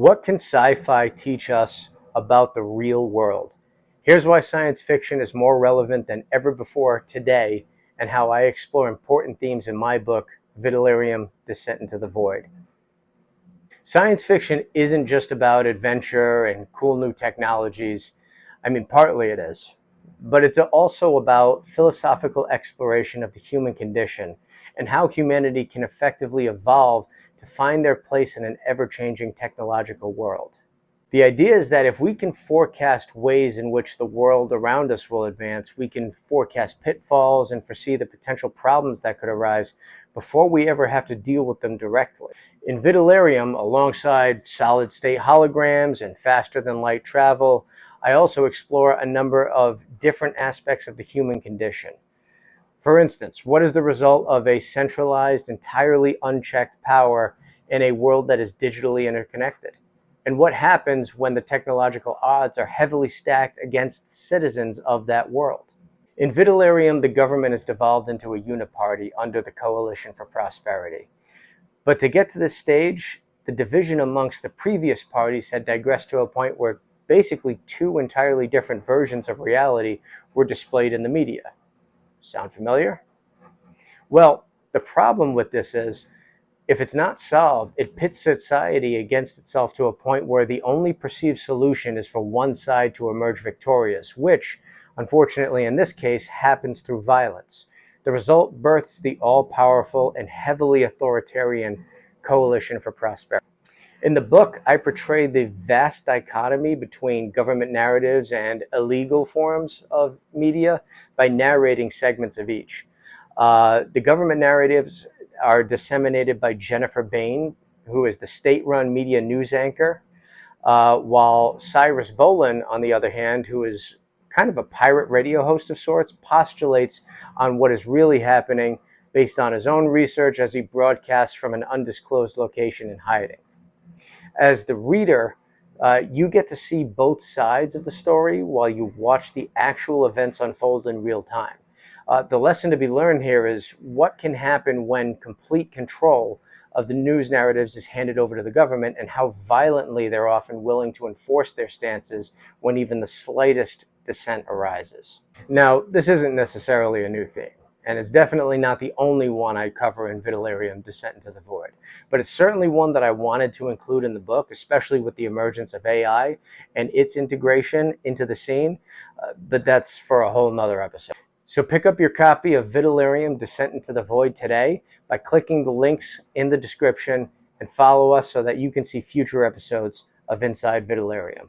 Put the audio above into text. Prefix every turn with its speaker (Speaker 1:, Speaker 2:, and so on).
Speaker 1: What can sci-fi teach us about the real world? Here's why science fiction is more relevant than ever before today, and how I explore important themes in my book, Vitellarium: Descent into the Void. Science fiction isn't just about adventure and cool new technologies. I mean, partly it is, but it's also about philosophical exploration of the human condition and how humanity can effectively evolve to find their place in an ever-changing technological world. The idea is that if we can forecast ways in which the world around us will advance, we can forecast pitfalls and foresee the potential problems that could arise before we ever have to deal with them directly. In Vitellarium, alongside solid-state holograms and faster-than-light travel, I also explore a number of different aspects of the human condition. For instance, what is the result of a centralized, entirely unchecked power in a world that is digitally interconnected? And what happens when the technological odds are heavily stacked against the citizens of that world? In Vitellarium, the government has devolved into a uniparty under the Coalition for Prosperity. But to get to this stage, the division amongst the previous parties had digressed to a point where basically two entirely different versions of reality were displayed in the media. Sound familiar? Well, the problem with this is, if it's not solved, it pits society against itself to a point where the only perceived solution is for one side to emerge victorious, which, unfortunately in this case, happens through violence. The result births the all-powerful and heavily authoritarian Coalition for Prosperity. In the book, I portray the vast dichotomy between government narratives and illegal forms of media by narrating segments of each. The government narratives are disseminated by Jennifer Bain, who is the state-run media news anchor, while Cyrus Boland, on the other hand, who is kind of a pirate radio host of sorts, postulates on what is really happening based on his own research as he broadcasts from an undisclosed location in hiding. As the reader, you get to see both sides of the story while you watch the actual events unfold in real time. The lesson to be learned here is what can happen when complete control of the news narratives is handed over to the government, and how violently they're often willing to enforce their stances when even the slightest dissent arises. Now, this isn't necessarily a new theme, and it's definitely not the only one I cover in Vitellarium: Descent into the Void, but it's certainly one that I wanted to include in the book, especially with the emergence of AI and its integration into the scene, but that's for a whole nother episode. So pick up your copy of Vitellarium: Descent into the Void today by clicking the links in the description, and follow us so that you can see future episodes of Inside Vitellarium.